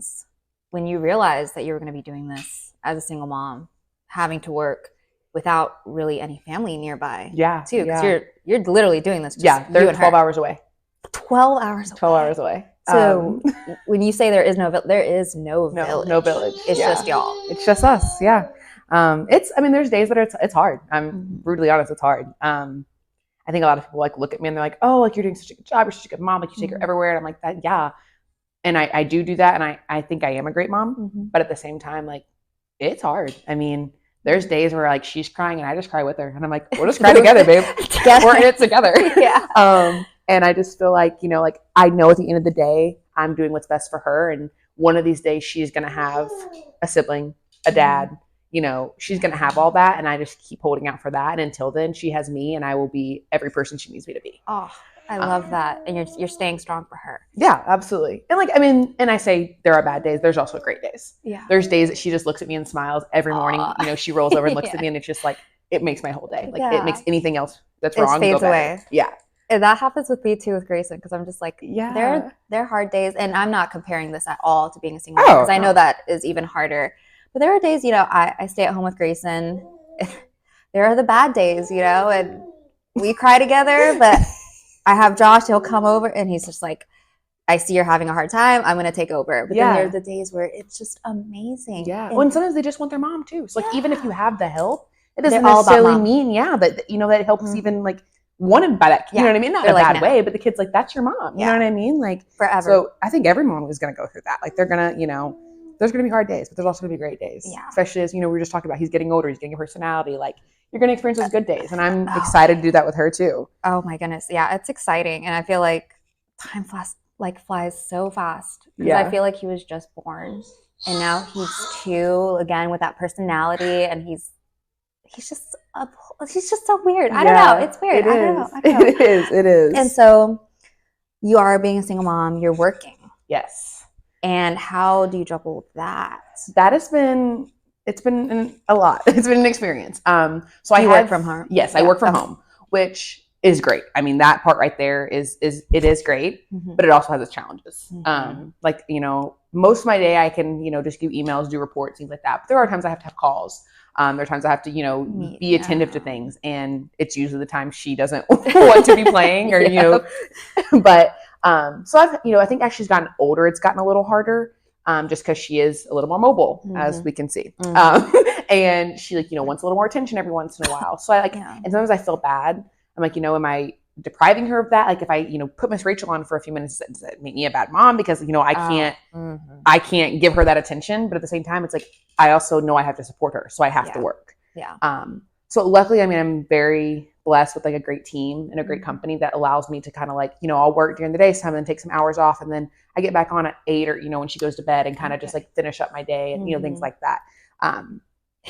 feelings when you realized that you were going to be doing this as a single mom, having to work without really any family nearby? Yeah. Too, because you're literally doing this. Just they're 12 hours away. 12 hours away. 12 hours away. So when you say there is no village. No village. It's just y'all. It's just us. Yeah. There's days that it's hard. I'm brutally honest. It's hard. I think a lot of people like look at me and they're like, oh, like you're doing such a good job. You're such a good mom. Like you take her everywhere. And I'm like that. Yeah. And I do that. And I think I am a great mom, but at the same time, like it's hard. I mean, there's days where like she's crying and I just cry with her. And I'm like, we'll just cry together, babe. We're in it together. Yeah. And I just feel like, like I know at the end of the day, I'm doing what's best for her. And one of these days she's going to have a sibling, a dad, she's going to have all that. And I just keep holding out for that. And until then she has me and I will be every person she needs me to be. Oh, I love that. And you're staying strong for her. Yeah, absolutely. And and I say there are bad days. There's also great days. Yeah. There's days that she just looks at me and smiles every morning. She rolls over and looks at me and it's just like, it makes my whole day. Like it makes anything else that's wrong fades go away. better. Yeah. And that happens with me too with Grayson, because I'm just like, they're hard days. And I'm not comparing this at all to being a single mom, because I know that is even harder. But there are days, I stay at home with Grayson. There are the bad days, and we cry together, but I have Josh, he'll come over and he's just like, I see you're having a hard time, I'm going to take over. But then there are the days where it's just amazing. Yeah. And sometimes they just want their mom too. So like, even if you have the help, it doesn't necessarily mean, that, that it helps even like wanted by that, you know what I mean? Not in a bad way, but the kid's like, that's your mom. You know what I mean? Like forever. So I think every mom is going to go through that. Like they're going to, there's going to be hard days, but there's also going to be great days. Yeah. Especially as, we were just talking about, he's getting older, he's getting a personality. Like you're going to experience those good days. And I'm excited to do that with her too. Oh my goodness. Yeah. It's exciting. And I feel like time flies so fast. Because I feel like he was just born and now he's 2 again with that personality, and he's just so weird. I don't know. It's weird. I don't know. It is. And so you are being a single mom, you're working. Yes. And how do you juggle that? That has been, it's been a lot. It's been an experience. So I work from home? Yes, I work from home, which is great. I mean, that part right there is great, but it also has its challenges. Most of my day I can, just do emails, do reports, things like that. But there are times I have to have calls. There are times I have to, be attentive to things, and it's usually the time she doesn't want to be playing, or But so I've, I think as she's gotten older, it's gotten a little harder, just because she is a little more mobile, as we can see, and she wants a little more attention every once in a while. So and sometimes I feel bad. I'm like, am I depriving her of that? Like if I, put Miss Rachel on for a few minutes, does that make me a bad mom? Because, I can't give her that attention. But at the same time, it's like, I also know I have to support her. So I have to work. Yeah. So luckily, I'm very blessed with like a great team and a great company that allows me to kind of like, I'll work during the day some and then take some hours off. And then I get back on at 8 or, when she goes to bed, and kind of just like finish up my day and, things like that.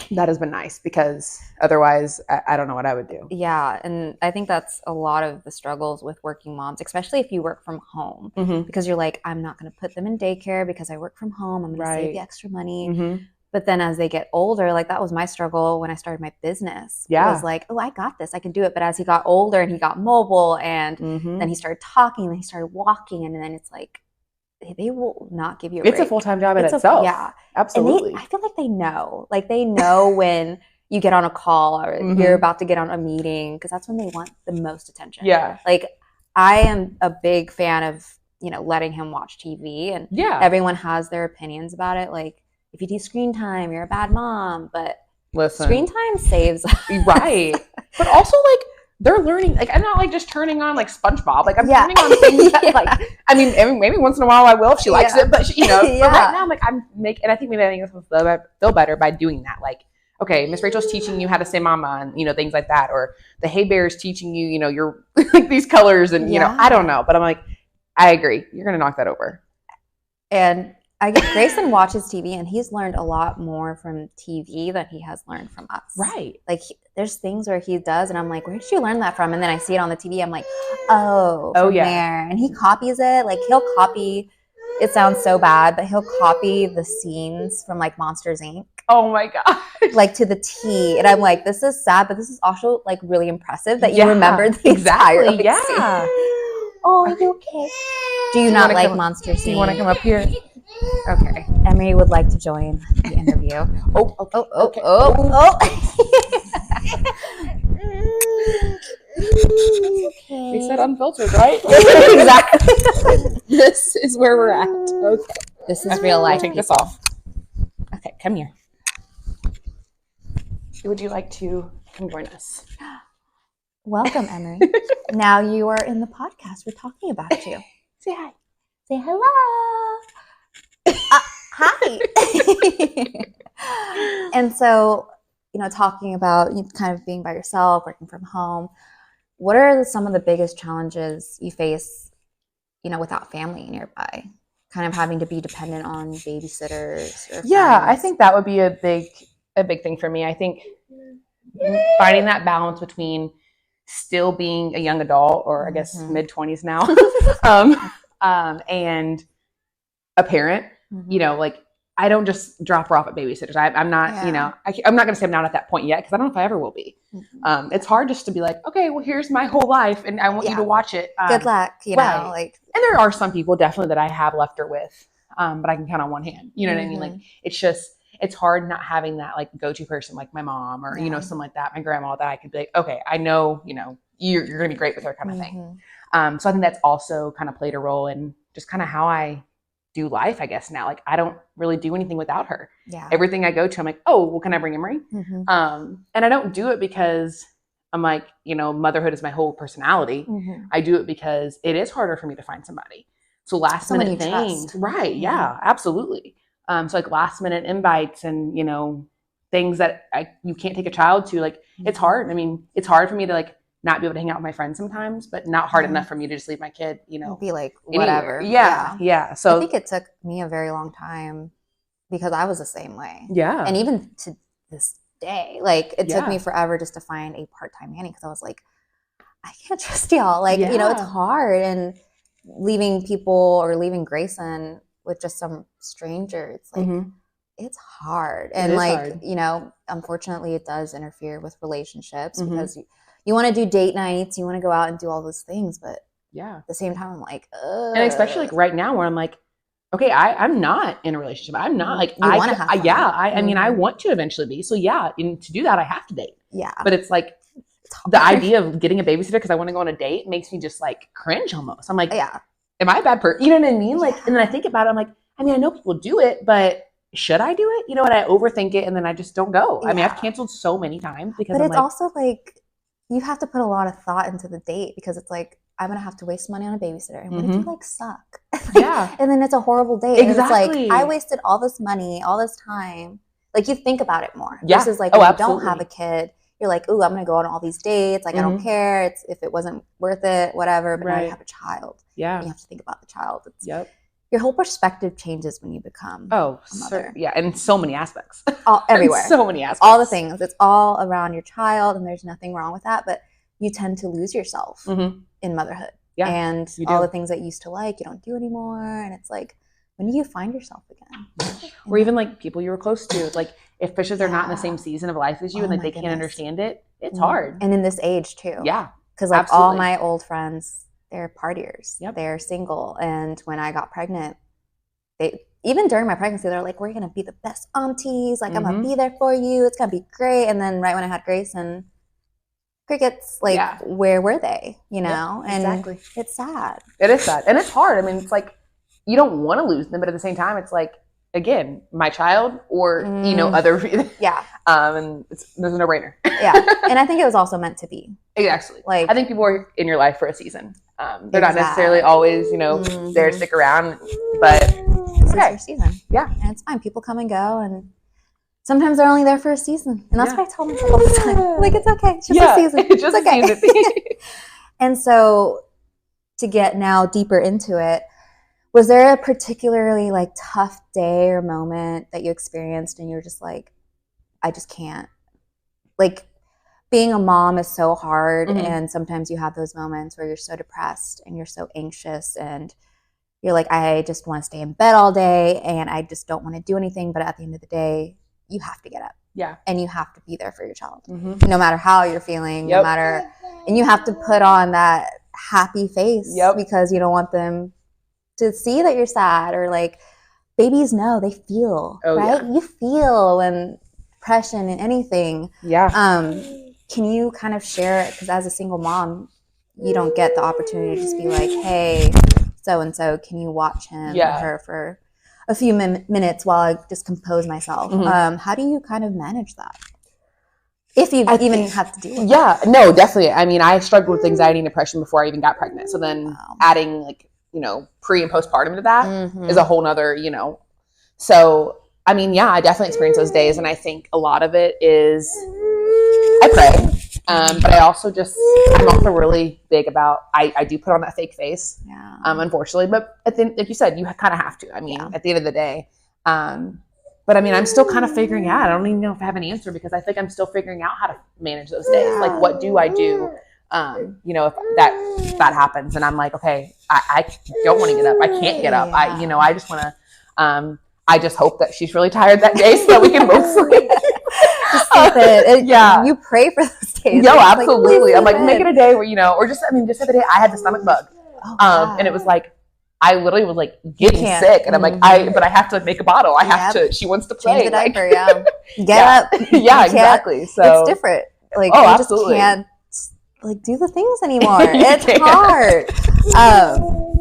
That has been nice, because otherwise I don't know what I would do. Yeah. And I think that's a lot of the struggles with working moms, especially if you work from home, because you're like, I'm not going to put them in daycare because I work from home. I'm going to save the extra money. But then as they get older, like that was my struggle when I started my business. Yeah. It was like, oh, I got this. I can do it. But as he got older and he got mobile, and then he started talking, then he started walking, and then it's like, they will not give you a break. It's a full-time job in itself. Yeah. Absolutely. I feel like they know. Like they know when you get on a call or you're about to get on a meeting, because that's when they want the most attention. Yeah. Like I am a big fan of, letting him watch TV, and everyone has their opinions about it. Like if you do screen time, you're a bad mom, but screen time saves us. Right. But also like, they're learning, like, I'm not like just turning on like SpongeBob. Like I'm turning on things that like, maybe once in a while I will if she likes it, but but right now I'm like, and I think maybe I think this feel better by doing that. Like, okay, Miss Rachel's teaching you how to say mama and, things like that. Or the Hey Bear's teaching you, your like these colors and, I don't know, but I'm like, I agree. You're going to knock that over. And Grayson watches TV, and he's learned a lot more from TV than he has learned from us. Right. Like there's things where he does, and I'm like, where did you learn that from? And then I see it on the TV. I'm like, from there. And he copies it. Like he'll copy. It sounds so bad, but he'll copy the scenes from like Monsters Inc. Oh my god. Like to the T. And I'm like, this is sad, but this is also like really impressive that you remembered the entire scene. Yeah. Oh, are you okay? Do you not like Monsters Inc? Do you want to come up here? Okay. Emery would like to join the interview. Okay. We said unfiltered, right? Exactly. This is where we're at. Okay. This is real life. Take this off. Okay, come here. Would you like to come join us? Welcome, Emery. Now you are in the podcast. We're talking about you. Say hi. Say hello. Hi. And so, talking about kind of being by yourself, working from home, what are some of the biggest challenges you face, without family nearby? Kind of having to be dependent on babysitters or friends? I think that would be a big thing for me. I think finding that balance between still being a young adult, or I guess mid-20s now, and a parent, I don't just drop her off at babysitters. I'm not, I'm not going to say I'm not at that point yet, because I don't know if I ever will be. It's hard just to be like, okay, well, here's my whole life, and I want you to watch it. Good luck, And there are some people definitely that I have left her with, but I can count on one hand. You know what I mean? Like, it's hard not having that like go-to person like my mom or something like that, my grandma, that I could be like, okay, I know you're going to be great with her, kind of thing. So I think that's also kind of played a role in just kind of how I do life, I guess now. Like, I don't really do anything without her. Everything I go to, I'm like, oh, well, can I bring Emery? And I don't do it because I'm like, motherhood is my whole personality. I do it because it is harder for me to find somebody. So last minute things, right? Yeah, absolutely. So like last minute invites and, things that you can't take a child to, like, it's hard. I mean, it's hard for me to like not be able to hang out with my friends sometimes, but not hard enough for me to just leave my kid, be like, whatever. Yeah. So I think it took me a very long time, because I was the same way. Yeah. And even to this day, like, it took me forever just to find a part-time nanny, because I was like, I can't trust y'all. Like, it's hard. And leaving people or leaving Grayson with just some stranger, it's like, it's hard. And like, hard. Unfortunately, it does interfere with relationships, because you want to do date nights, you want to go out and do all those things, but at the same time, I'm like, ugh. And especially like right now, where I'm like, okay, I'm not in a relationship. I'm not like, I mean, I want to eventually be. So and to do that, I have to date. Yeah. But it's like, the idea of getting a babysitter because I want to go on a date makes me just like cringe almost. I'm like, am I a bad person? You know what I mean? Like, and then I think about it, I'm like, I mean, I know people do it, but should I do it? And I overthink it, and then I just don't go. I mean, I've canceled so many times because it's also like, you have to put a lot of thought into the date, because it's like, I'm going to have to waste money on a babysitter. And what if you like suck? And then it's a horrible date. Exactly. And it's like, I wasted all this money, all this time. Like, you think about it more. Yeah. Versus like, when you don't have a kid, you're like, ooh, I'm going to go on all these dates. Like, I don't care. If it wasn't worth it, whatever. But now you have a child. Yeah. And you have to think about the child. Your whole perspective changes when you become a mother. And so many aspects. Everywhere. So many aspects. All the things. It's all around your child, and there's nothing wrong with that. But you tend to lose yourself in motherhood. Yeah, and all the things that you used to like, you don't do anymore. And it's like, when do you find yourself again? Or even like people you were close to. Like, especially if they're not in the same season of life as you, and like they can't understand it, it's hard. And in this age too. Yeah. Because like all my old friends, they're partiers. They're single. And when I got pregnant, even during my pregnancy, they're like, we're going to be the best aunties. Like, I'm going to be there for you. It's going to be great. And then right when I had Grayson, crickets, like, where were they? And it's sad. It is sad. And it's hard. I mean, it's like, you don't want to lose them, but at the same time, it's like, again, my child or, other. And there's a no-brainer. And I think it was also meant to be. Exactly. Like, I think people are in your life for a season. They're not necessarily always, there to stick around, but this is your season. Yeah. And it's fine. People come and go, and sometimes they're only there for a season. And that's what I tell myself all the time. Like, it's okay. It's just a season. It's just okay. A season. And so, to get now deeper into it, was there a particularly like tough day or moment that you experienced and you were just like, I just can't? Like, being a mom is so hard, and sometimes you have those moments where you're so depressed and you're so anxious and you're like, I just want to stay in bed all day and I just don't want to do anything. But at the end of the day, you have to get up. Yeah. And you have to be there for your child. No matter how you're feeling, no matter, and you have to put on that happy face because you don't want them to see that you're sad, or like, babies know, they feel, right? You feel when depression and anything. Yeah. Can you kind of share it? Because as a single mom, you don't get the opportunity to just be like, hey, so-and-so, can you watch him or her for a few minutes while I just compose myself? How do you kind of manage that? If you even have to deal with it. No, definitely. I mean, I struggled with anxiety and depression before I even got pregnant. So then adding like, pre and postpartum to that is a whole nother, So, I mean, I definitely experience those days. And I think a lot of it is I pray. But I also I'm also really big about, I do put on that fake face, unfortunately. But like you said, you kind of have to. I mean, at the end of the day. But I mean, I'm still kind of figuring out. I don't even know if I have an answer because I think I'm still figuring out how to manage those days. Like, what do I do? If that happens, and I'm like, okay, I don't want to get up. I can't get up. I just want to. I just hope that she's really tired that day so that we can both sleep. You pray for those days. No, absolutely. I'm like, make it a day where or just the other day I had the stomach bug, and it was like. I literally was like getting sick, and I'm like, but I have to make a bottle. I have to. She wants to play. Change the diaper, Get up. Exactly. So it's different. Like you absolutely. just can't do the things anymore. It's hard,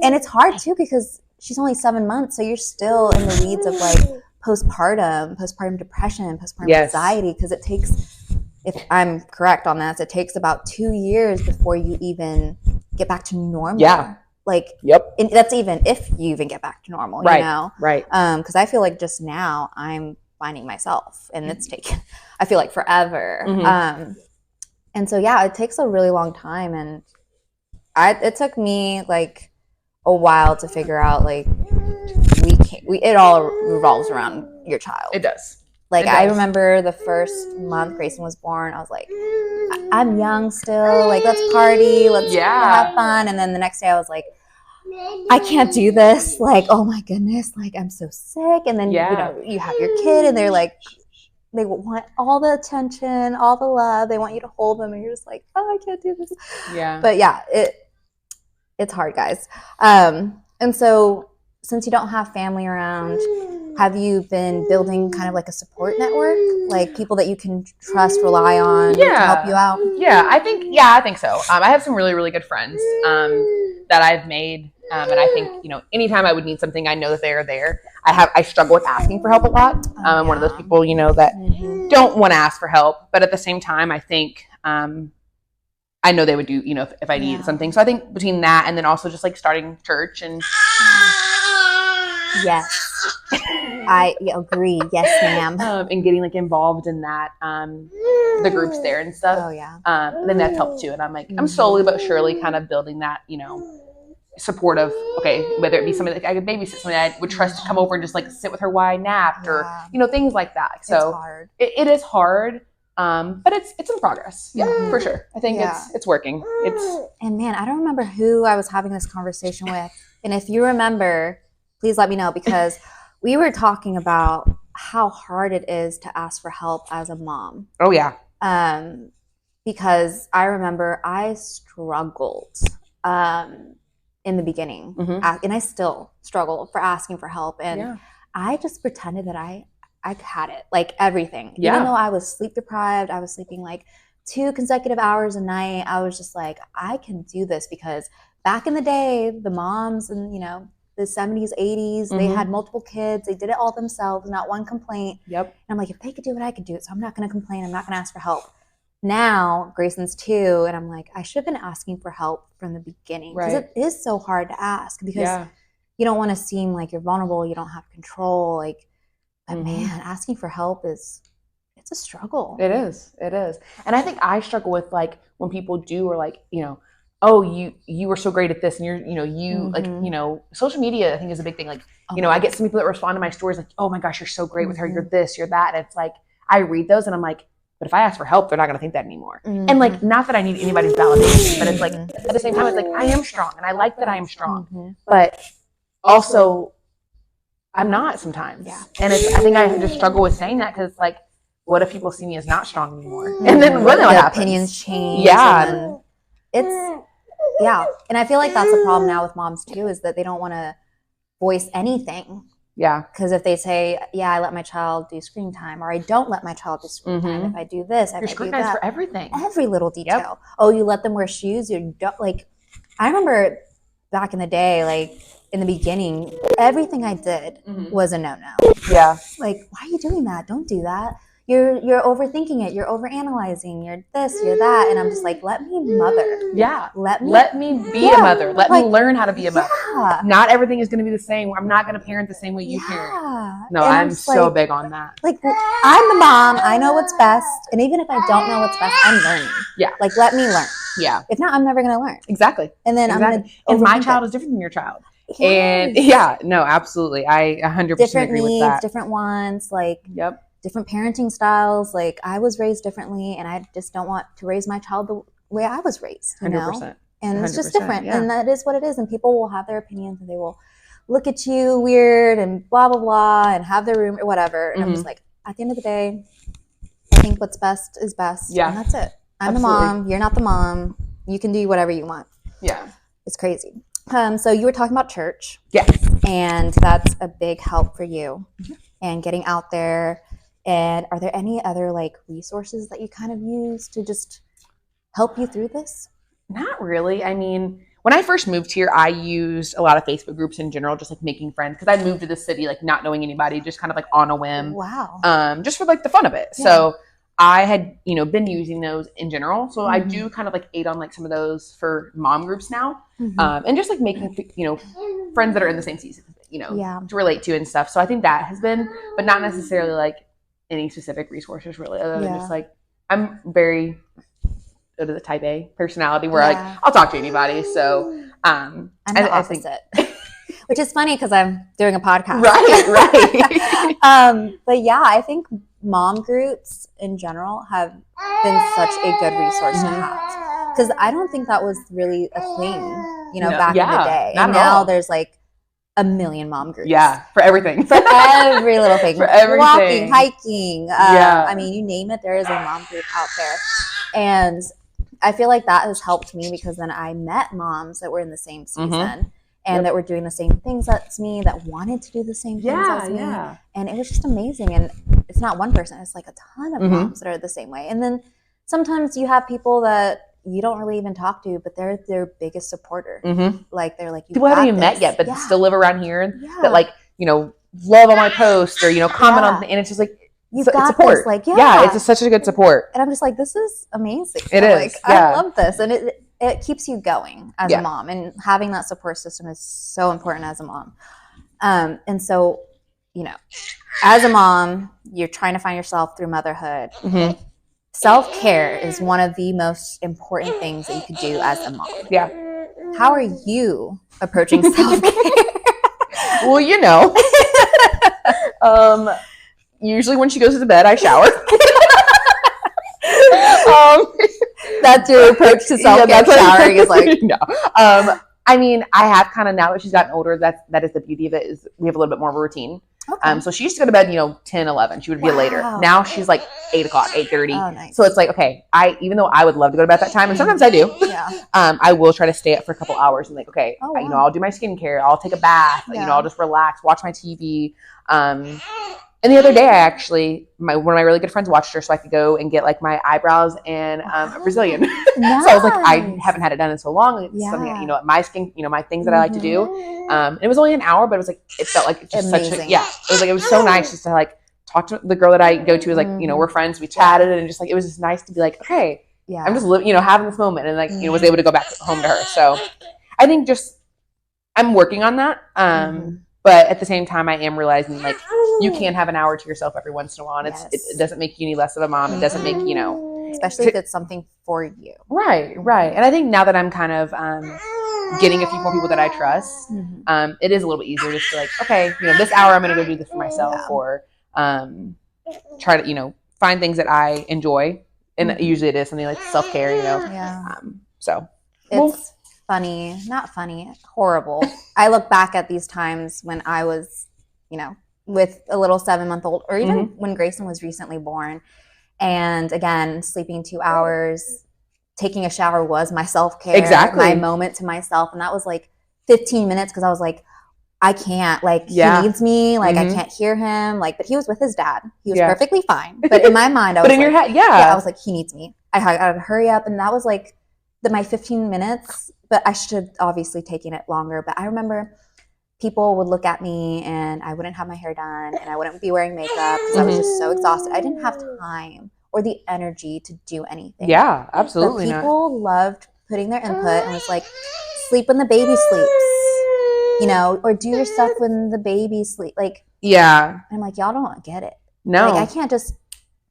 and it's hard too because she's only 7 months, so you're still in the weeds of like postpartum depression, postpartum anxiety. Because it takes, if I'm correct on this, it takes about 2 years before you even get back to normal. Yeah. And that's even if you even get back to normal, right, you know? Right. Because I feel like just now I'm finding myself, and it's taken, I feel like forever. And so, it takes a really long time. And it took me like a while to figure out, like, it all revolves around your child. It does. Like, I remember the first month Grayson was born, I was like, I'm young still. Like, let's party. Let's have fun. And then the next day I was like, I can't do this. Like, oh my goodness. Like, I'm so sick. And then, you have your kid and they're like, they want all the attention, all the love. They want you to hold them. And you're just like, oh, I can't do this. Yeah. But it's hard, guys. And so since you don't have family around, have you been building kind of like a support network, like people that you can trust, rely on to help you out? I think so. I have some really, really good friends that I've made, and I think anytime I would need something, I know that they are there. I struggle with asking for help a lot. I'm one of those people that don't want to ask for help, but at the same time, I think I know they would do if I needed something. So I think between that and then also just like starting church and. Yes. I agree. Yes, ma'am. And getting like involved in that, the groups there and stuff. Oh yeah. Then that's helped too. And I'm like, I'm slowly but surely kind of building that, supportive. Okay, whether it be somebody like I could babysit, somebody I would trust to come over and just like sit with her while I napped, or things like that. So it's hard. It is hard. But it's in progress. Yeah, for sure. I think it's working. And man, I don't remember who I was having this conversation with. And if you remember, please let me know, because we were talking about how hard it is to ask for help as a mom. Oh, yeah. Because I remember I struggled in the beginning. And I still struggle for asking for help. And I just pretended that I had it, like everything. Even though I was sleep deprived, I was sleeping like 2 consecutive hours a night. I was just like, I can do this, because back in the day, the moms and, the 70s, 80s, they had multiple kids. They did it all themselves, not one complaint. Yep. And I'm like, if they could do it, I could do it. So I'm not going to complain. I'm not going to ask for help. Now, Grayson's 2, and I'm like, I should have been asking for help from the beginning. Because it is so hard to ask, because you don't want to seem like you're vulnerable. You don't have control. Like, but man, asking for help it's a struggle. It is. And I think I struggle with like when people do, or like, oh, you were so great at this, and you're, like, social media I think is a big thing. Like, I get some people that respond to my stories like, oh my gosh, you're so great with her. You're this, you're that. And it's like, I read those and I'm like, but if I ask for help, they're not going to think that anymore. And like, not that I need anybody's validation, but it's like, at the same time, it's like, I am strong and I like that I am strong, but also I'm not sometimes. Yeah. And I think I just struggle with saying that, because like, what if people see me as not strong anymore? And then what happens? Opinions change. Yeah. And I feel like that's a problem now with moms too, is that they don't want to voice anything. Yeah. Because if they say, yeah, I let my child do screen time, or I don't let my child do screen time, if I do this, if I do that. for everything. Every little detail. Yep. Oh, you let them wear shoes? You don't, like, I remember back in the day, like, in the beginning, everything I did was a no-no. Yeah. Like, why are you doing that? Don't do that. You're overthinking it. You're overanalyzing. You're this, you're that. And I'm just like, let me mother. Yeah. Let me be a mother. Let me learn how to be a mother. Not everything is going to be the same. I'm not going to parent the same way you parent. No, and I'm so big on that. Like, I'm the mom. I know what's best. And even if I don't know what's best, I'm learning. Yeah. Like, let me learn. Yeah. If not, I'm never going to learn. Exactly. And then I'm going to. And my child is different than your child. Yes. And no, absolutely. I 100% different agree needs, with that. Different wants, like different parenting styles. Like, I was raised differently, and I just don't want to raise my child the way I was raised. You 100%. know? And it's just different. And that is what it is. And people will have their opinions, and they will look at you weird and blah, blah, blah, and have their room or whatever. And I'm just like, at the end of the day, I think what's best is best. Yeah. And that's it. I'm the mom. You're not the mom. You can do whatever you want. Yeah. It's crazy. So you were talking about church. Yes. And that's a big help for you and getting out there. And are there any other like resources that you kind of use to just help you through this? Not really. I mean, when I first moved here, I used a lot of Facebook groups in general, just like making friends. Because I moved to the city, like not knowing anybody, just kind of like on a whim. Wow. Just for like the fun of it. Yeah. So I had, been using those in general. So I do kind of like aid on like some of those for mom groups now. And just like making, friends that are in the same season, to relate to and stuff. So I think that has been, but not necessarily like any specific resources really, other than just like, I'm very go to the type A personality where like I'll talk to anybody. So I'm the opposite. Which is funny because I'm doing a podcast. Right. But yeah, I think mom groups in general have been such a good resource to have. Because I don't think that was really a thing, back in the day. And now there's like a million mom groups. Yeah, for everything. For every little thing. For everything. Walking, hiking. I mean, you name it, there is a mom group out there. And I feel like that has helped me because then I met moms that were in the same season and that were doing the same things as me, that wanted to do the same things as me. And it was just amazing. And it's not one person, it's like a ton of moms that are the same way. And then sometimes you have people that you don't really even talk to, but they're their biggest supporter. Like they're like, people haven't even met yet, but still live around here that like, love all my posts or, comment on, and it's just like, you've got support. This, like, it's such a good support. And I'm just like, this is amazing. It is. Like, I love this. And it keeps you going as a mom. And having that support system is so important as a mom. And so, as a mom, you're trying to find yourself through motherhood. Self-care is one of the most important things that you could do as a mom. Yeah. How are you approaching self-care? Well, usually when she goes to bed, I shower. That's your approach to self-care. Showering is like no. I mean, I have kind of, now that she's gotten older, that is the beauty of it, is we have a little bit more of a routine. Okay. So she used to go to bed, 10, 11. She would be later. Now she's like 8 o'clock, 8:30. Oh, nice. So it's like, okay, even though I would love to go to bed at that time, and sometimes I do, I will try to stay up for a couple hours and like, okay, I'll do my skincare, I'll take a bath, I'll just relax, watch my TV. And the other day, I actually, one of my really good friends watched her so I could go and get like my eyebrows and Brazilian. Nice. So I was like, I haven't had it done in so long. It's something, my skin, my things that I like to do. And it was only an hour, but it was like, it felt like just amazing. It was so nice just to like talk to the girl that I go to. Is like, we're friends, we chatted, and just like, it was just nice to be like, okay, I'm just living, having this moment, and like, was able to go back home to her. So I think I'm working on that. But at the same time, I am realizing like you can have an hour to yourself every once in a while, and it doesn't make you any less of a mom. It doesn't make especially if it's something for you. Right. And I think now that I'm kind of getting a few more people that I trust, it is a little bit easier just to like, okay, this hour I'm going to go do this for myself, or try to find things that I enjoy, and usually it is something like self-care. So it's funny, not funny, horrible. I look back at these times when I was, with a little 7-month-old, or even when Grayson was recently born. And again, sleeping 2 hours, taking a shower was my self-care, my moment to myself. And that was like 15 minutes because I was like, I can't, like, he needs me, like, I can't hear him, like, but he was with his dad. He was perfectly fine. But in my mind, I was your head, I was like, he needs me. I had to hurry up. And that was like my 15 minutes, but I should have obviously taken it longer. But I remember people would look at me and I wouldn't have my hair done and I wouldn't be wearing makeup because I was just so exhausted. I didn't have time or the energy to do anything. Yeah, absolutely. But people loved putting their input and was like, sleep when the baby sleeps. You know, or do your stuff when the baby sleep. Like, I'm like, y'all don't get it. No, like, I can't just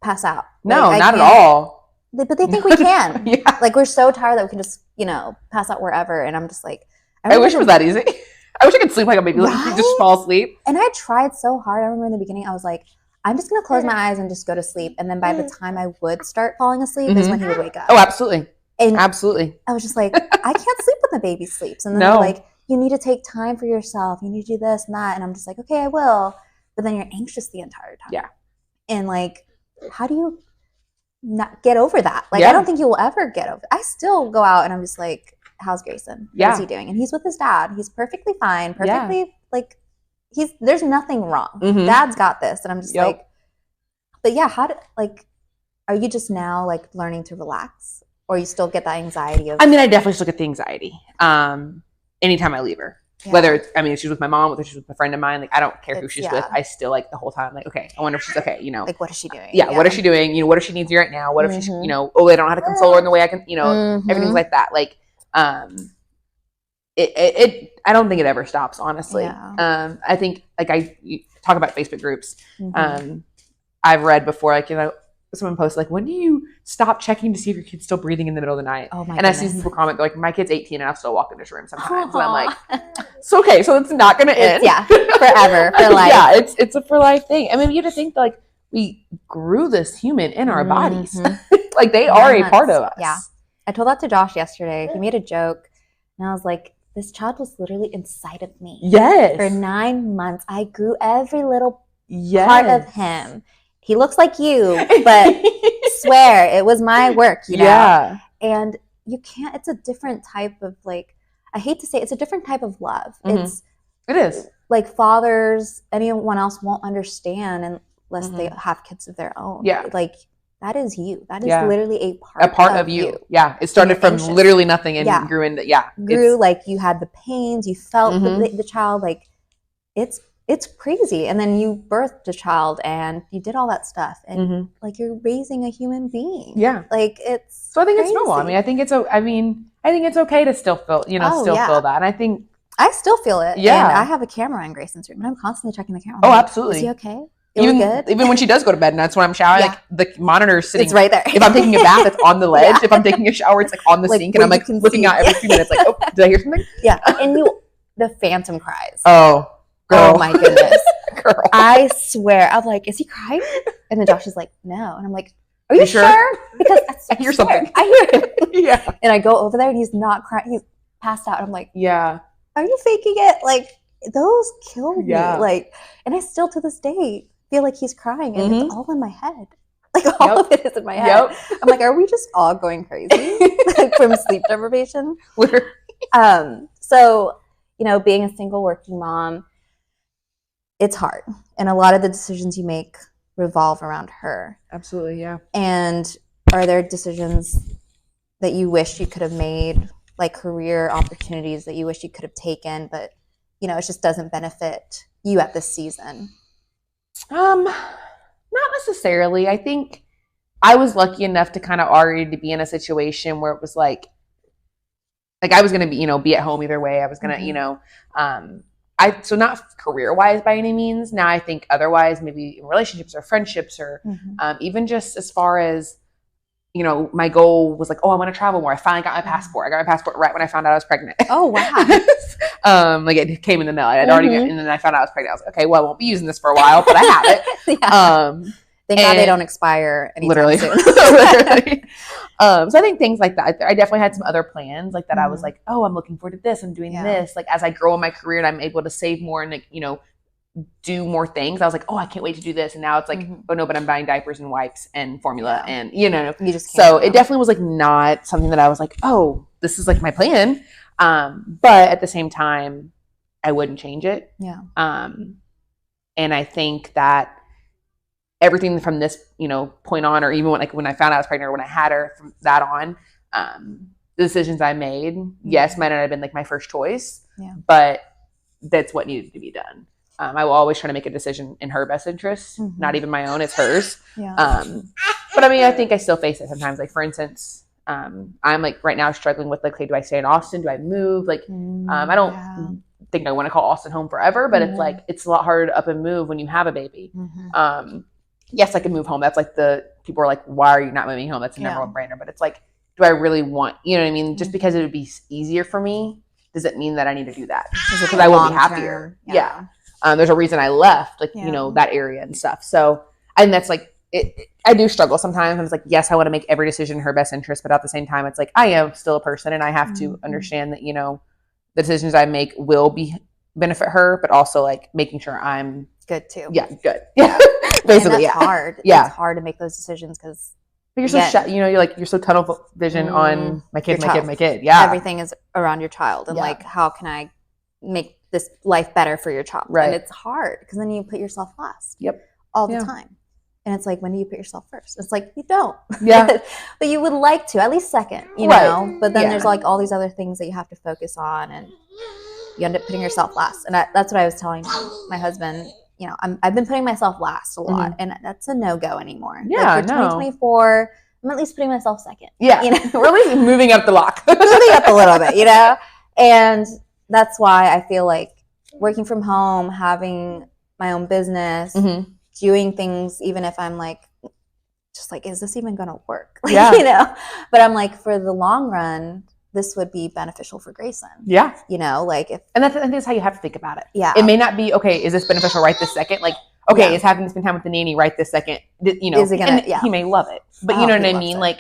pass out. No, like, not at all. But they think we can. Like, we're so tired that we can just, you know, pass out wherever. And I'm just like, I wish it was that easy. I wish I could sleep like a baby, like just fall asleep. And I tried so hard. I remember in the beginning, I was like, I'm just gonna close my eyes and just go to sleep. And then by the time I would start falling asleep, is when he would wake up. Oh, absolutely. And absolutely. I was just like, I can't sleep when the baby sleeps. And then they're like, you need to take time for yourself. You need to do this and that. And I'm just like, okay, I will. But then you're anxious the entire time. Yeah. And like, how do you not get over that? Like, I don't think you will ever get over it. I still go out and I'm just like, how's Grayson? What is he doing? And he's with his dad. He's perfectly fine. Perfectly, like, there's nothing wrong. Dad's got this. And I'm just like, but yeah, are you just now like learning to relax? Or you still get that anxiety of? I mean, I definitely still get the anxiety. Anytime I leave her, whether it's, I mean, if she's with my mom, whether she's with a friend of mine, like, I don't care who she's with. I still, like, the whole time, like, okay, I wonder if she's okay, you know, like, what is she doing? What is she doing? You know, what if she needs you right now? What if she's, you know, I don't know how to console her in the way I can, you know, everything's like that. Like, I don't think it ever stops, honestly. I think, like, you talk about Facebook groups. I've read before, like, you know, someone posted, like, when do you stop checking to see if your kid's still breathing in the middle of the night? Oh my and goodness. I see people comment, like, my kid's 18 and I'll still walk in this room sometimes. And I'm like, it's okay. So it's not going to end. Forever, for life. Yeah, it's a for life thing. I mean, you have to think, like, we grew this human in our bodies. Like, they are a part of us. Yeah. I told that to Josh yesterday. He made a joke and I was like, this child was literally inside of me. Yes. For 9 months, I grew every little part of him. He looks like you, but swear it was my work, you know? Yeah. And you can't, it's a different type of, like, I hate to say it's a different type of love. It is. Like, fathers, anyone else won't understand unless they have kids of their own. Yeah. Like, that is you. That is literally a part of you. Yeah. It started from literally nothing and grew into, Grew, like, you had the pains, you felt the child, like, it's crazy. And then you birthed a child and you did all that stuff and like, you're raising a human being. Yeah. Like, it's so I think crazy. it's normal. I mean, I think it's okay to still feel, you know, feel that. And I think I still feel it. Yeah. And I have a camera in Grayson's room and I'm constantly checking the camera. Oh, absolutely. Is he okay? Even when she does go to bed nights when I'm showering, like, the monitor's sitting. It's right there. If I'm taking a bath, it's on the ledge. If I'm taking a shower, it's like on the sink and I'm like looking out every few minutes like, oh, did I hear something? Yeah. And the phantom cries. Oh, girl. Oh my goodness. Girl. I swear. I'm like, is he crying? And then Josh is like, no. And I'm like, are you sure? Because I hear something. I hear him. Yeah. And I go over there and he's not crying. He's passed out. I'm like, yeah. Are you faking it? Like, those kill me. Like, and I still to this day feel like he's crying and it's all in my head. Like, all of it is in my head. I'm like, are we just all going crazy like, from sleep deprivation? So, you know, being a single working mom, it's hard. And a lot of the decisions you make revolve around her. Absolutely, yeah. And are there decisions that you wish you could have made, like career opportunities that you wish you could have taken, but, you know, it just doesn't benefit you at this season? Not necessarily. I think I was lucky enough to kind of already to be in a situation where it was like I was going to be, you know, be at home either way. I was going to, you know, so not career-wise by any means. Now I think otherwise, maybe in relationships or friendships or even just as far as, you know, my goal was like, oh, I want to travel more. I finally got my passport. I got my passport right when I found out I was pregnant. Oh, wow. Like it came in the mail. I'd already got, and then I found out I was pregnant. I was like, okay, well, I won't be using this for a while, but I have it. Thank God they don't expire anytime soon. Literally. So I think things like that. I definitely had some other plans like that. I was like, oh, I'm looking forward to this. I'm doing this. Like as I grow in my career and I'm able to save more and, like, you know, do more things. I was like, oh, I can't wait to do this. And now it's like, oh no, but I'm buying diapers and wipes and formula and, you know, you just so it definitely was like not something that I was like, oh, this is like my plan. But at the same time, I wouldn't change it. Yeah. And I think that everything from this, point on, or even when I found out I was pregnant, or when I had her from that on, the decisions I made, yes, might not have been like my first choice, but that's what needed to be done. I will always try to make a decision in her best interest, not even my own, it's hers. Yeah. But I mean, I think I still face it sometimes. Like, for instance, I'm like right now struggling with like, okay, do I stay in Austin? Do I move? Like, I don't think I want to call Austin home forever, but it's like, it's a lot harder to up and move when you have a baby. Yes, I can move home. That's like people are like, why are you not moving home? That's a number one brainer. But it's like, do I really want, you know what I mean? Just because it would be easier for me, does it mean that I need to do that? Because I will be happier. Yeah. There's a reason I left, like, that area and stuff. So I think that's like, I do struggle sometimes. I was like, yes, I want to make every decision in her best interest, but at the same time, it's like, I am still a person, and I have to understand that, the decisions I make will benefit her, but also like making sure I'm good too. Yeah, good. Yeah. Basically, and that's hard. Yeah. It's hard to make those decisions because you're so you're so tunnel vision on my kid. Yeah. Everything is around your child, and like, how can I make this life better for your child? Right. And it's hard because then you put yourself last. Yep. All the time. And it's like, when do you put yourself first? It's like, you don't. Yeah. But you would like to, at least second, know? But then there's like all these other things that you have to focus on, and you end up putting yourself last. And that's what I was telling my husband. I've been putting myself last a lot, and that's a no-go anymore. Yeah, like for 2024, I'm at least putting myself second. Yeah. We're at least moving up the lock. Moving up a little bit, And that's why I feel like working from home, having my own business, doing things, even if I'm like, just like, is this even going to work? But I'm like, for the long run, this would be beneficial for Grayson. Yeah. And that's how you have to think about it. Yeah. It may not be, okay, is this beneficial right this second? Like, okay, is having to spend time with the nanny right this second, is it gonna, he may love it, but you know what I mean? Like,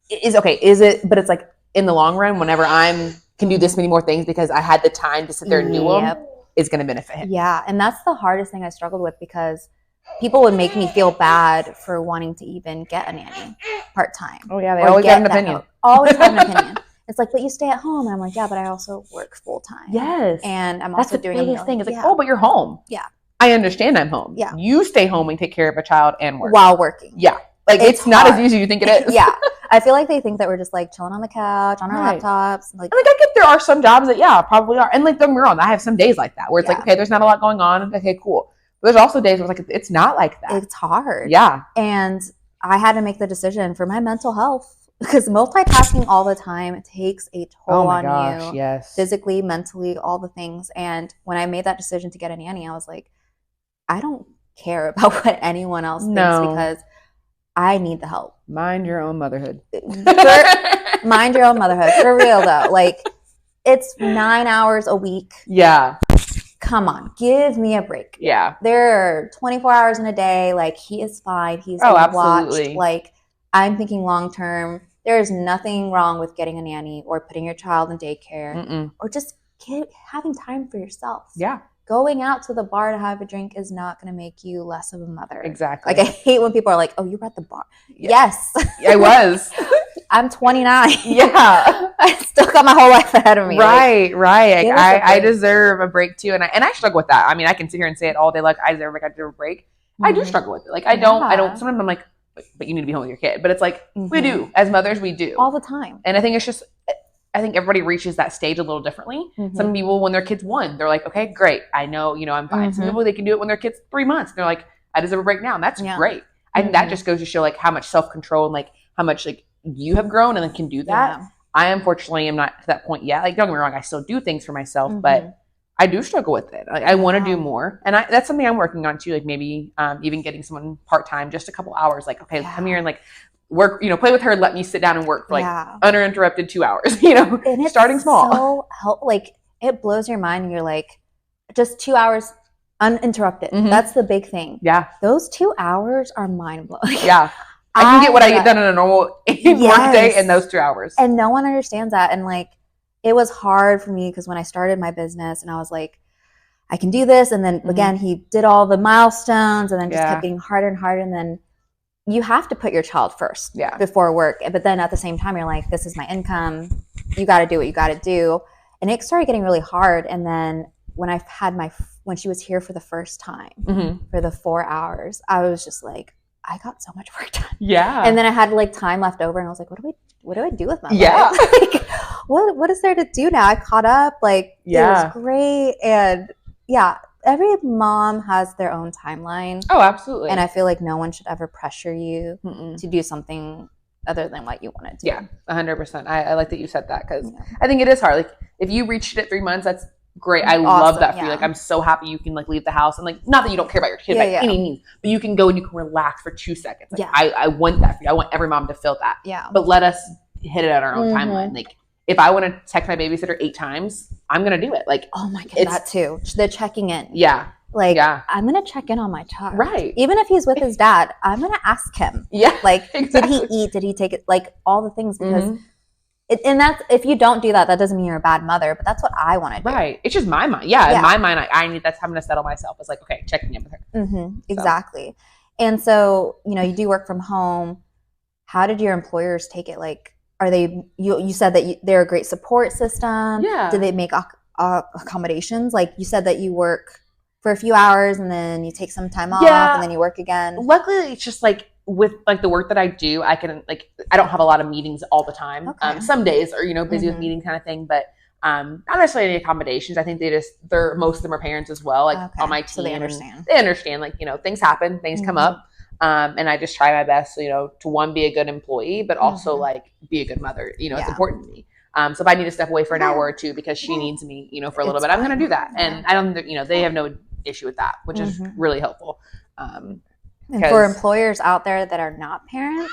is it, but it's like, in the long run, whenever can do this many more things because I had the time to sit there and do them, is going to benefit him. Yeah. And that's the hardest thing I struggled with, because people would make me feel bad for wanting to even get a nanny part-time. Oh yeah, they always have an opinion. Always have an opinion. It's like, but you stay at home. And I'm like, yeah, but I also work full-time. Yes. And I'm also doing the biggest thing. It's like, oh, but you're home. Yeah. I understand I'm home. Yeah. You stay home and take care of a child and work. While working. Yeah. Like, it's not as easy as you think it is. Yeah. I feel like they think that we're just like chilling on the couch, on our laptops. Like, I get there are some jobs that, probably are. And like, don't get me wrong, I have some days like that where it's like, okay, there's not a lot going on. Okay, cool. But there's also days where it's like, it's not like that. It's hard. Yeah. And I had to make the decision for my mental health, because multitasking all the time takes a toll on you. Yes. Physically, mentally, all the things. And when I made that decision to get a nanny, I was like, I don't care about what anyone else thinks, because I need the help. Mind your own motherhood. Mind your own motherhood. For real, though. Like, it's 9 hours a week. Yeah. Come on. Give me a break. Yeah. There are 24 hours in a day. Like, he is fine. He's watched. Like, I'm thinking long term. There is nothing wrong with getting a nanny or putting your child in daycare or just having time for yourself. Yeah. Going out to the bar to have a drink is not going to make you less of a mother. Exactly. Like, I hate when people are like, oh, you were at the bar. Yeah. Yes. I was. I'm 29. Yeah. I still got my whole life ahead of me. Right. I deserve a break too. And I struggle with that. I mean, I can sit here and say it all day, like, I deserve a break. I do struggle with it. Like, I don't, sometimes I'm like, but you need to be home with your kid. But it's like, we do. As mothers, we do. All the time. And I think it's just, I think everybody reaches that stage a little differently. Some people, when their kid's 1, they're like, okay, great. I know, I'm fine. Some people, they can do it when their kid's 3 months. They're like, I deserve a break now. And that's great. I think that just goes to show like how much self-control and like how much like you have grown and then can do that. I unfortunately am not to that point yet. Like, don't get me wrong, I still do things for myself, but I do struggle with it. Like, I want to do more. And that's something I'm working on too. Like, maybe even getting someone part-time, just a couple hours. Like, okay, come here and like work, play with her, let me sit down and work for like uninterrupted 2 hours, And it's starting small. So like, it blows your mind, and you're like, just 2 hours uninterrupted. That's the big thing. Yeah. Those 2 hours are mind-blowing. Yeah. I can get what I get done in a normal work day in those 2 hours. And no one understands that. And like, it was hard for me because when I started my business and I was like, I can do this. And then again, he did all the milestones and then just kept getting harder and harder. And then you have to put your child first before work. But then at the same time, you're like, this is my income. You got to do what you got to do. And it started getting really hard. And then when when she was here for the first time for the 4 hours, I was just like, I got so much work done. Yeah. And then I had like time left over and I was like, what do I do with my life? Like, what is there to do now? I caught up, like, it was great. And yeah, every mom has their own timeline. Oh, absolutely. And I feel like no one should ever pressure you to do something other than what you want to do. Yeah, 100%. I like that you said that, because I think it is hard. Like, if you reached it at 3 months, that's great. I love that for you. Like, I'm so happy you can like leave the house and like, not that you don't care about your kid by any means, but you can go and you can relax for 2 seconds. Like, I want that for you. I want every mom to feel that. Yeah. But let us hit it at our own timeline. Like, if I want to text my babysitter 8 times, I'm gonna do it. Like, oh my god, that too. The checking in. Yeah. Like, I'm gonna check in on my child. Right. Even if he's with his dad, I'm gonna ask him. Yeah. Like, did he eat? Did he take it? Like, all the things, because and that's, if you don't do that, that doesn't mean you're a bad mother, but that's what I want to do. Right. It's just my mind. Yeah. In my mind, I need, that's how I'm going to settle myself. It's like, okay, checking in with her. Exactly. And so, you do work from home. How did your employers take it? Like, are they, you said that they're a great support system. Yeah. Do they make accommodations? Like, you said that you work for a few hours and then you take some time off and then you work again. Luckily, it's just like, with like the work that I do, I can like, I don't have a lot of meetings all the time. Okay. Some days are, busy with meetings kind of thing, but not necessarily any accommodations. I think most of them are parents as well, like on my team. So they understand, like, things happen, things come up. And I just try my best, to one, be a good employee, but also like be a good mother. It's important to me. So if I need to step away for an hour or two because she needs me, for a little bit, I'm going to do that. And I don't, they have no issue with that, which is really helpful. And for employers out there that are not parents,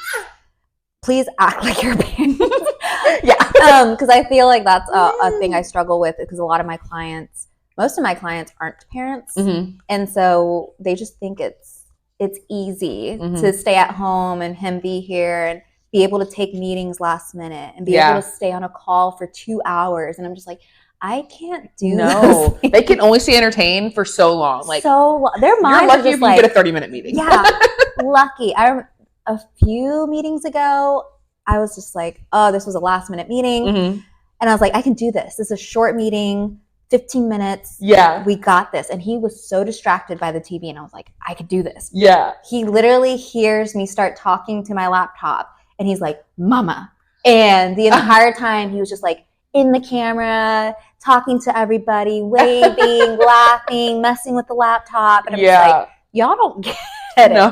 please act like you're parents. Because I feel like that's a thing I struggle with, because most of my clients aren't parents. And so they just think it's easy to stay at home and him be here and be able to take meetings last minute and be able to stay on a call for 2 hours. And I'm just like, I can't do No, they can only stay entertained for so long. Like, their minds you're lucky are just if you get a 30-minute meeting. Yeah, lucky. A few meetings ago, I was just like, oh, this was a last minute meeting. And I was like, I can do this. This is a short meeting, 15 minutes. Yeah. We got this. And he was so distracted by the TV. And I was like, I could do this. Yeah. He literally hears me start talking to my laptop. And he's like, Mama. And the entire time he was just like in the camera, talking to everybody, waving, laughing, messing with the laptop. And I'm just like, y'all don't get it. No.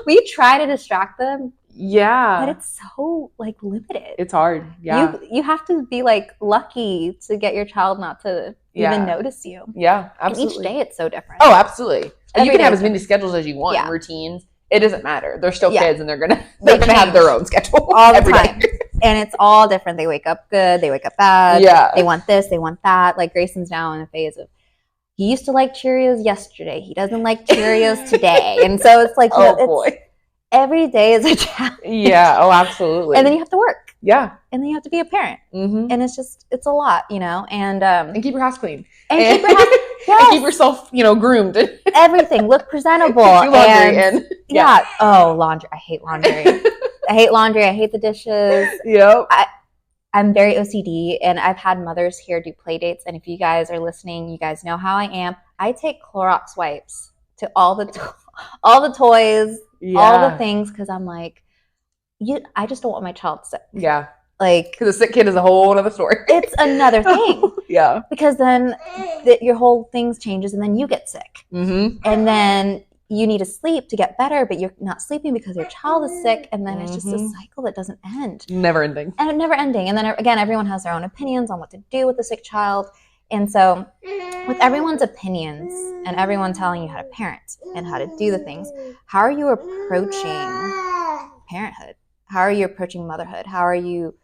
We try to distract them. Yeah. But it's so like limited. It's hard. Yeah. You have to be like lucky to get your child not to even notice you. Yeah, absolutely. And each day it's so different. Oh, absolutely. And you can have as many schedules as you want, routines. It doesn't matter. They're still kids and they're gonna have their own schedule all the time. And it's all different. They wake up good, they wake up bad. Yeah. They want this, they want that. Like, Grayson's now in a phase of, he used to like Cheerios yesterday. He doesn't like Cheerios today. And so it's like, boy. Every day is a challenge. Yeah. Oh, absolutely. And then you have to work. Yeah. And then you have to be a parent. And it's a lot, and keep your house clean. And keep your house, and keep yourself, groomed. Everything. Look presentable. Do laundry Oh, laundry. I hate laundry. I hate the dishes. Yep. I'm very OCD, and I've had mothers here do play dates. And if you guys are listening, you guys know how I am. I take Clorox wipes to all the toys, all the things, because I'm like, I just don't want my child sick. Yeah. Like, because a sick kid is a whole other story. It's another thing. Yeah. Because then your whole thing changes, and then you get sick. And then you need to sleep to get better, but you're not sleeping because your child is sick, and then it's just a cycle that doesn't end. Never ending. And never ending. And then again, everyone has their own opinions on what to do with a sick child. And so with everyone's opinions and everyone telling you how to parent and how to do the things, how are you approaching parenthood? How are you approaching motherhood? How are you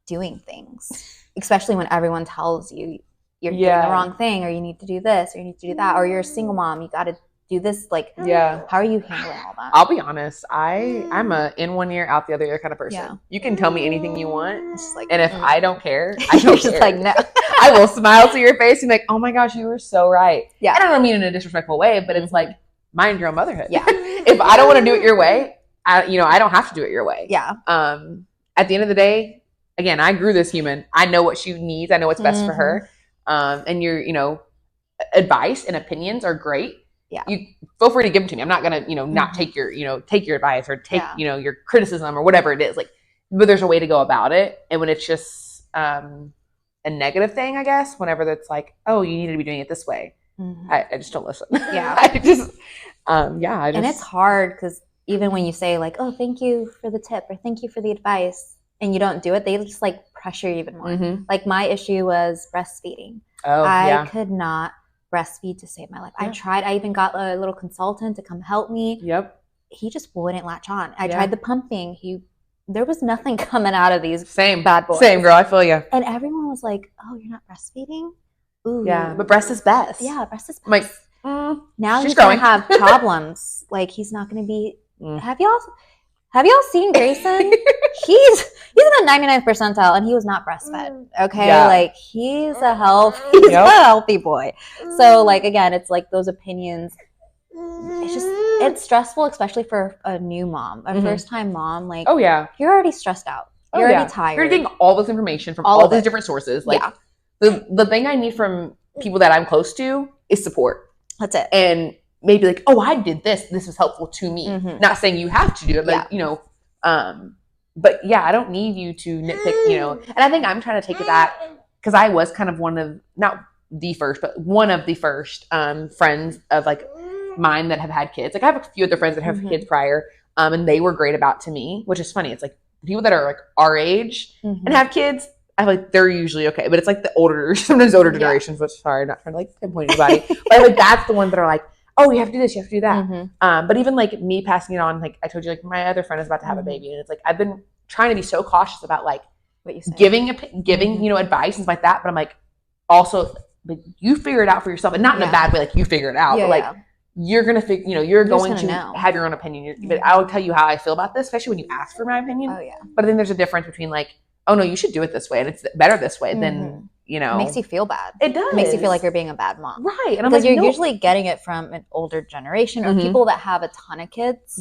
doing things? Especially when everyone tells you you're doing the wrong thing, or you need to do this, or you need to do that, or you're a single mom, you got to do this. Like, how are you handling all that? I'll be honest, I'm a in one ear out the other ear kind of person. You can tell me anything you want, and if I don't care, I don't care. Just like, no. I will smile to your face and be like, oh my gosh, you were so right. I don't mean in a disrespectful way, but it's like, mind your own motherhood. If I don't want to do it your way, I don't have to do it your way. At the end of the day, again, I grew this human. I know what she needs. I know what's best for her. And advice and opinions are great. Yeah. You feel free to give them to me. I'm not going to, not take your advice or take, your criticism or whatever it is. Like, but there's a way to go about it. And when it's just a negative thing, I guess, whenever that's like, oh, you need to be doing it this way. I just don't listen. Yeah. And it's hard because even when you say like, oh, thank you for the tip or thank you for the advice, and you don't do it, they just like pressure you even more. Like my issue was breastfeeding. I could not breastfeed to save my life. I tried. I even got a little consultant to come help me. He just wouldn't latch on. I tried the pumping. There was nothing coming out of these bad boys. Same, girl. I feel you. And everyone was like, oh, you're not breastfeeding? Ooh. Yeah, but breast is best. Yeah, breast is best. I'm like, now he's going to have problems. Like, he's not going to be... Have y'all seen Grayson? He's in the 99th percentile, and he was not breastfed. Okay, like he's a healthy boy. So, like, again, it's like those opinions. It's stressful, especially for a new mom, a first-time mom. Like, you're already stressed out. You're already tired. You're getting all this information from all these different sources. Like, the thing I need from people that I'm close to is support. That's it. And maybe like, oh, I did this. This was helpful to me. Not saying you have to do it, but but yeah, I don't need you to nitpick, and I think I'm trying to take it that because I was kind of one of, not the first, but one of the first friends of like mine that have had kids. Like I have a few other friends that have kids prior, and they were great about to me, which is funny. It's like the people that are like our age and have kids, I feel like they're usually okay, but it's like the sometimes older generations, which sorry, not trying to like pinpoint anybody, but like that's the ones that are like, oh, you have to do this, you have to do that. But even like me passing it on, like I told you, like my other friend is about to have a baby, and it's like I've been trying to be so cautious about like what you say. giving advice and stuff like that. But I'm like, also, like you figure it out for yourself, and not in a bad way, like you figure it out, but like you're gonna figure, you're going to have your own opinion. But I'll tell you how I feel about this, especially when you ask for my opinion. But I think there's a difference between like, oh no, you should do it this way, and it's better this way than. It makes you feel bad. It does. It makes you feel like you're being a bad mom. Right. And because you're usually getting it from an older generation or people that have a ton of kids.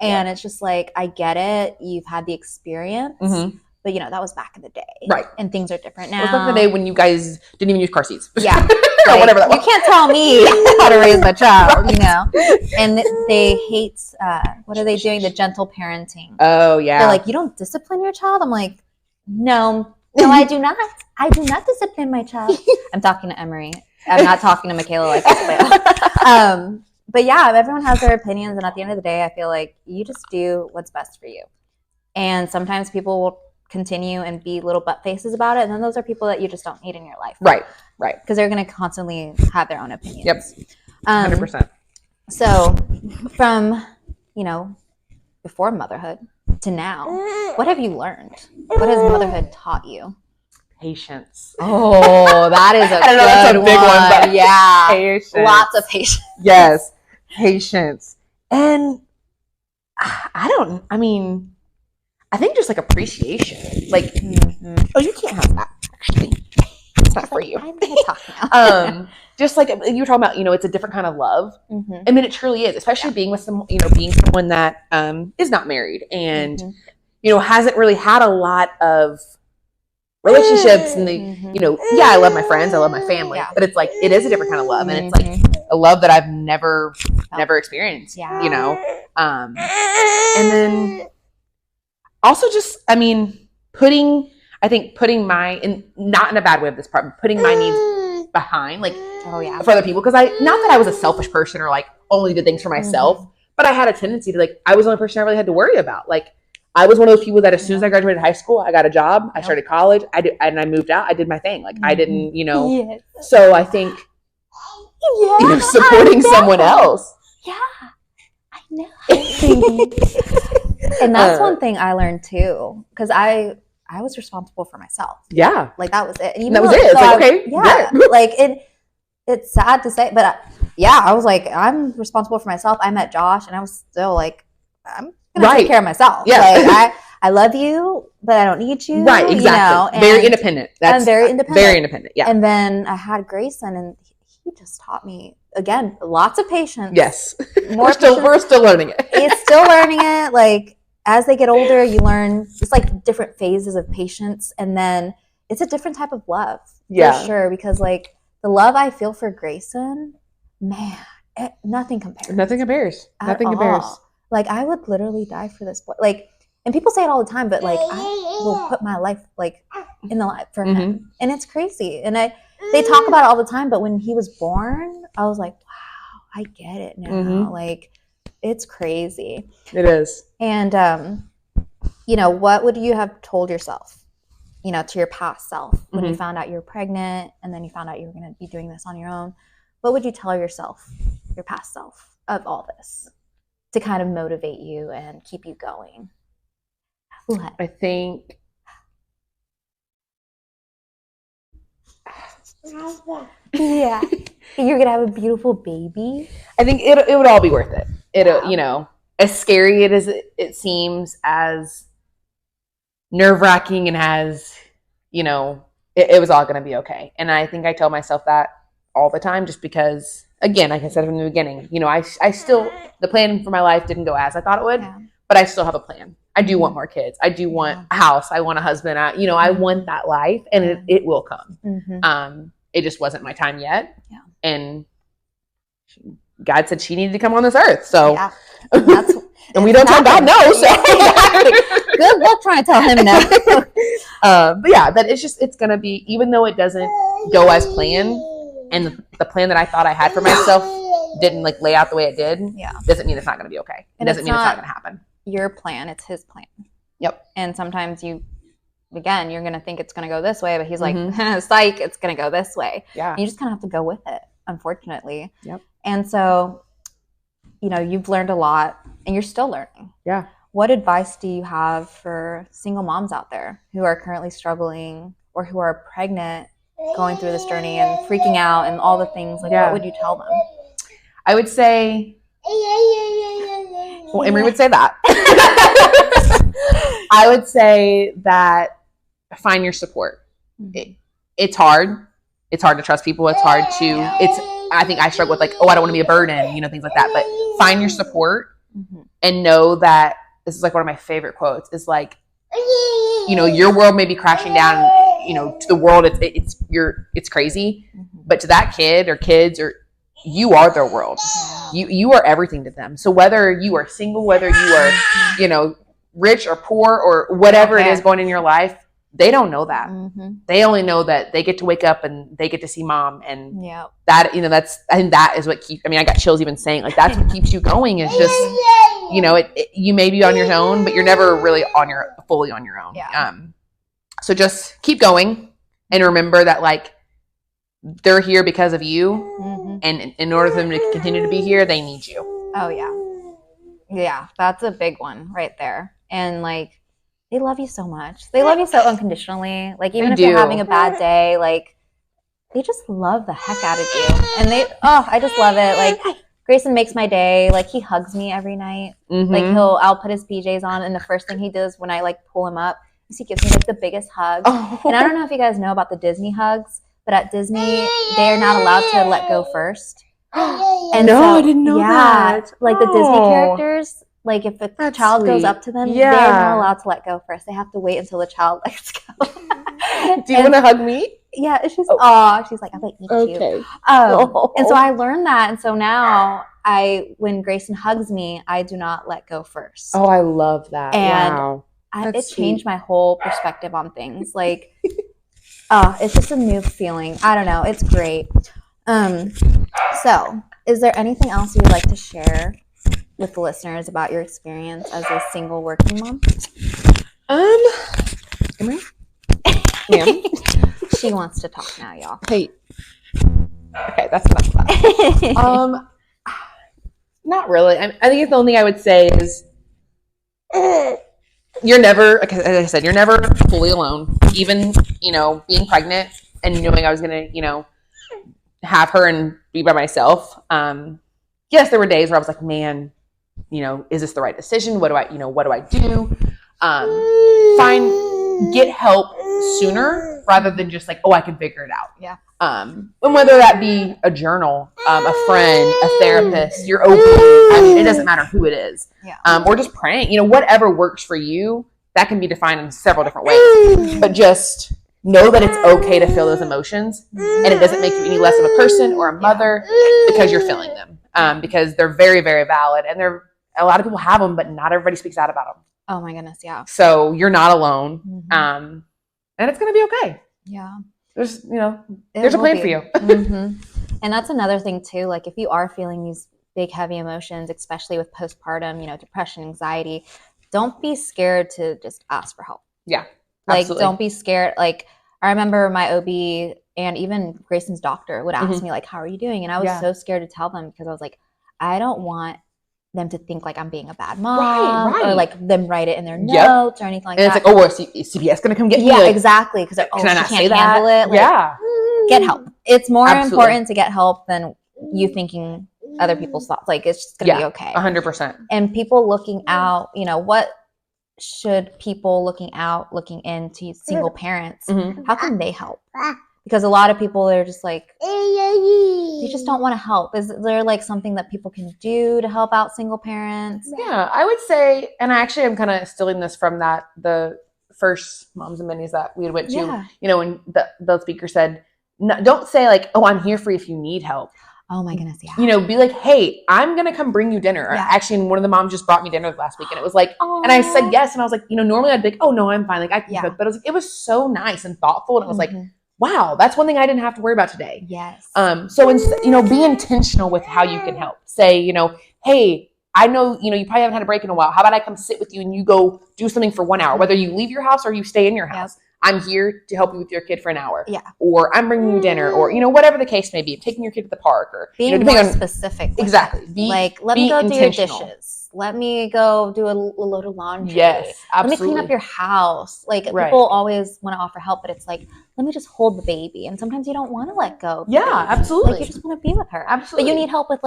And it's just like, I get it. You've had the experience. But, that was back in the day. Right. And things are different now. It was back in the day when you guys didn't even use car seats. Yeah. Or whatever that was. You can't tell me how to raise my child, And they hate, what are they doing? The gentle parenting. Oh, yeah. They're like, you don't discipline your child? I'm like, no, I do not. I do not discipline my child. I'm talking to Emery. I'm not talking to Makayla like this. But yeah, everyone has their opinions. And at the end of the day, I feel like you just do what's best for you. And sometimes people will continue and be little butt faces about it. And then those are people that you just don't need in your life. Right. Because they're going to constantly have their own opinions. Yep. 100%. So from, before motherhood to now, what have you learned? What has motherhood taught you? Patience. Oh, that is a big one. But yeah. Patience. Lots of patience. Yes. Patience. And I think just like appreciation. Like, oh, you can't have that. Actually, it's not for you. I'm going to talk now. Just like you were talking about, it's a different kind of love. I mean, it truly is, especially being with being someone that is not married and, hasn't really had a lot of relationships and I love my friends, I love my family, but it's like, it is a different kind of love. And it's like a love that I've never experienced, and then also just, putting my, not in a bad way of this part, but putting my needs behind, like, for other people. Cause not that I was a selfish person or like only did things for myself, but I had a tendency to like, I was the only person I really had to worry about. Like, I was one of those people that as soon as I graduated high school, I got a job, I started college, and I moved out, I did my thing. Like, I didn't, so I think, supporting someone else. Yeah, I know. And that's one thing I learned too, because I was responsible for myself. Yeah. Like, that was it. And that was it. It's like, okay. Yeah. Like, it's sad to say, but I was like, I'm responsible for myself. I met Josh, and I was still like, I'm going to take care of myself. Yeah. Like, I love you, but I don't need you. Right, exactly. Very independent. I'm very independent. Very independent, yeah. And then I had Grayson, and he just taught me, again, lots of patience. Yes. We're still learning it. It's still learning it. Like, as they get older, you learn just like different phases of patience, and then it's a different type of love. For sure, because like the love I feel for Grayson, man, nothing compares. Nothing compares. Nothing compares. Like, I would literally die for this boy. Like, and people say it all the time, but like, I will put my life like in the life for him, and it's crazy. And they talk about it all the time, but when he was born, I was like, wow, I get it now. Like, it's crazy. It is. And you know, what would you have told yourself, you know, to your past self when you found out you were pregnant, and then you found out you were going to be doing this on your own? What would you tell yourself, your past self, of all this to kind of motivate you and keep you going? What? I think yeah, you're gonna have a beautiful baby. I think it would all be worth it. You know, as scary as it seems, as nerve-wracking, and as, you know, it was all going to be okay. And I think I tell myself that all the time, just because, again, like I said from the beginning, you know, I still, the plan for my life didn't go as I thought it would, but I still have a plan. I do want more kids. I do want a house. I want a husband. You know, I want that life, and it will come. It just wasn't my time yet. Yeah. And God said she needed to come on this earth. So, and we don't tell God no. So good luck trying to tell him no. But yeah, that it's going to be, even though it doesn't go as planned, and the plan that I thought I had for myself didn't like lay out the way it did, doesn't mean it's not going to be okay. It doesn't mean it's not going to happen. Your plan, it's his plan. Yep. And sometimes you're going to think it's going to go this way, but he's like, psych, it's going to go this way. Yeah. And you just kind of have to go with it, unfortunately. Yep. And so, you know, you've learned a lot, and you're still learning. Yeah. What advice do you have for single moms out there who are currently struggling, or who are pregnant, going through this journey and freaking out and all the things? Like, what would you tell them? I would say, well, Emery would say that. I would say that find your support. It's hard. It's hard to trust people. It's hard to, I think I struggle with like, I don't want to be a burden, you know, things like that. But find your support and know that, this is like one of my favorite quotes, is like, you know, your world may be crashing down, you know, to the world, it's crazy, but to that kid or kids, or you are their world. You are everything to them. So whether you are single, whether you are, you know, rich or poor, or whatever it is going in your life, they don't know that. They only know that they get to wake up and they get to see mom, and that, you know, I think that is what keeps, I mean, I got chills even saying, like, that's what keeps you going, is just, you know, you may be on your own, but you're never really fully on your own. So just keep going, and remember that, like, they're here because of you, and in order for them to continue to be here, they need you. Oh yeah, that's a big one right there. And like, they love you so much. They love you so unconditionally. Like, even if you're having a bad day, like, they just love the heck out of you. And I just love it. Like, Grayson makes my day. Like, he hugs me every night. Like, I'll put his PJs on, and the first thing he does when I like pull him up is he gives me like the biggest hug. And I don't know if you guys know about the Disney hugs, but at Disney, they are not allowed to let go first. And I didn't know that. Like, the Disney characters, like, if a child goes up to them, they're not allowed to let go first. They have to wait until the child lets go. Do you want to hug me? Yeah, she's she's like, I'm gonna eat you. And so I learned that, and so now when Grayson hugs me, I do not let go first. I love that. And it changed my whole perspective on things. Like, it's just a new feeling. I don't know. It's great. So, is there anything else you would like to share with the listeners about your experience as a single working mom? Emery? Ma'am? She wants to talk now, y'all. Hey. Okay, that's enough of that. Not really. I think the only thing I would say is, you're never, as I said, you're never fully alone. Even, you know, being pregnant and knowing I was going to, you know, have her and be by myself. Yes, there were days where I was like, man, you know, is this the right decision? What do I do? Get help sooner rather than just like, I can figure it out. Yeah. And whether that be a journal, a friend, a therapist, your open, I mean, it doesn't matter who it is. Yeah. Or just praying, you know, whatever works for you, that can be defined in several different ways. But just know that it's okay to feel those emotions, and it doesn't make you any less of a person or a mother because you're feeling them, because they're very, very valid, and a lot of people have them, but not everybody speaks out about them. Oh my goodness, yeah. So you're not alone, and it's going to be okay. Yeah. There's a plan for you. And that's another thing too. Like if you are feeling these big, heavy emotions, especially with postpartum, depression, anxiety, don't be scared to just ask for help. Yeah. Like, absolutely. Don't be scared. Like, I remember my OB and even Grayson's doctor would ask me, like, how are you doing? And I was so scared to tell them because I was like, I don't want them to think like I'm being a bad mom or like them write it in their notes or anything like that. And it's like, oh, is CPS going to come get me? Yeah, like, exactly. Because can I not she can't handle it. Like, get help. It's more important to get help than you thinking other people's thoughts. Like, it's just going to be okay. 100%. And people looking out, what should people looking into single parents, how can they help? Because a lot of people are just like, they just don't want to help. Is there like something that people can do to help out single parents? Yeah, I would say, and I actually am kind of stealing this from the first Moms and Minis that we went to, when the speaker said, no, don't say like, oh, I'm here for you if you need help. Oh my goodness, yeah. Be like, hey, I'm going to come bring you dinner. Yeah. Actually, one of the moms just brought me dinner last week, and it was like, and I said yes, and I was like, normally I'd be like, oh no, I'm fine. Like I can cook, but it was so nice and thoughtful, and I was like, wow, that's one thing I didn't have to worry about today. Yes. So be intentional with how you can help. Say, hey, I know, you probably haven't had a break in a while. How about I come sit with you and you go do something for 1 hour, whether you leave your house or you stay in your house. I'm here to help you with your kid for an hour. Yeah. Or I'm bringing you dinner, or, whatever the case may be, taking your kid to the park, or being more specific. Exactly. Let me go do your dishes. Let me go do a load of laundry. Yes, absolutely. Let me clean up your house. Like people always want to offer help, but it's like, let me just hold the baby. And sometimes you don't want to let go. Absolutely. Like you just want to be with her. Absolutely. But you need help with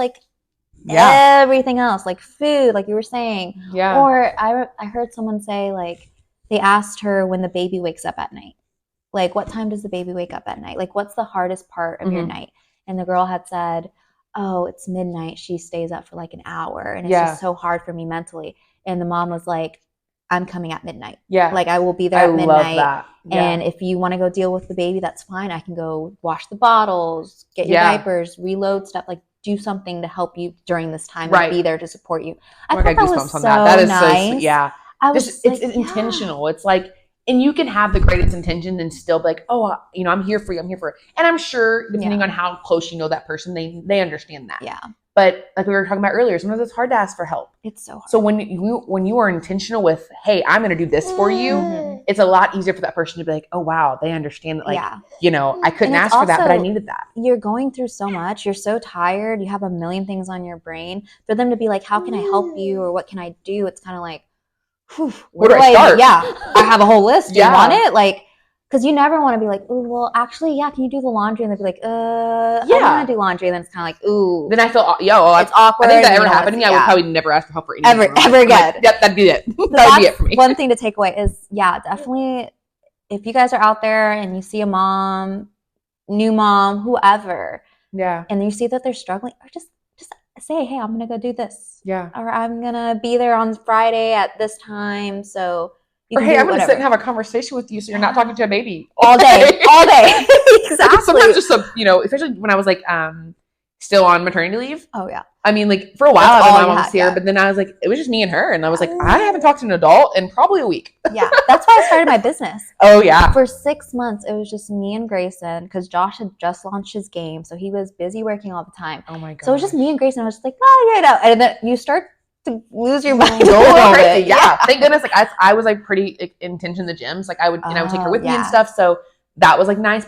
everything else, like food, like you were saying. Yeah. Or I heard someone say like, they asked her when the baby wakes up at night. Like, what time does the baby wake up at night? Like, what's the hardest part of your night? And the girl had said, oh, it's midnight. She stays up for like an hour. And it's just so hard for me mentally. And the mom was like, I'm coming at midnight. Yeah. Like, I will be there at midnight. Love that. Yeah. And if you want to go deal with the baby, that's fine. I can go wash the bottles, get your diapers, reload stuff. Like, do something to help you during this time and be there to support you. I thought that was so that is nice. So, yeah. It's intentional. It's like, and you can have the greatest intention and still be like, oh, I'm here for you. I'm here for you. And I'm sure depending on how close you know that person, they understand that. Yeah. But like we were talking about earlier, sometimes it's hard to ask for help. It's so hard. So when you are intentional with, hey, I'm going to do this for you, it's a lot easier for that person to be like, oh, wow, they understand that. Like, I couldn't ask for that, but I needed that. You're going through so much. You're so tired. You have a million things on your brain. For them to be like, how can I help you? Or what can I do? It's kind of like, where do I start? Yeah, I have a whole list. Do you want it? Like, because you never want to be like, oh, well, actually, can you do the laundry? And they'd be like, I want to do laundry. And then it's kind of like, ooh. Then I feel, it's awkward. I think that ever happened to me, I would probably never ask for help for anything. Ever again. Like, yep, that'd be it. That'd be it for me. One thing to take away is, definitely, if you guys are out there and you see a mom, new mom, whoever, and you see that they're struggling, or just say, hey, I'm gonna go do this, or I'm gonna be there on Friday at this time, so you can hey, I'm gonna sit and have a conversation with you, so you're not talking to a baby all day. Exactly. Sometimes just especially when I was like still on maternity leave. Oh yeah. I mean, like for a while my mom was here, but then I was like, it was just me and her, and I was like, I haven't talked to an adult in probably a week. Yeah, that's why I started my business. Oh yeah. For 6 months, it was just me and Grayson because Josh had just launched his game, so he was busy working all the time. Oh my god. So it was just me and Grayson. I was just like, and then you start to lose your mind. Yeah. Thank goodness. Like I was like pretty intense in the gyms. Like I would, I would take her with me and stuff. So that was like nice. But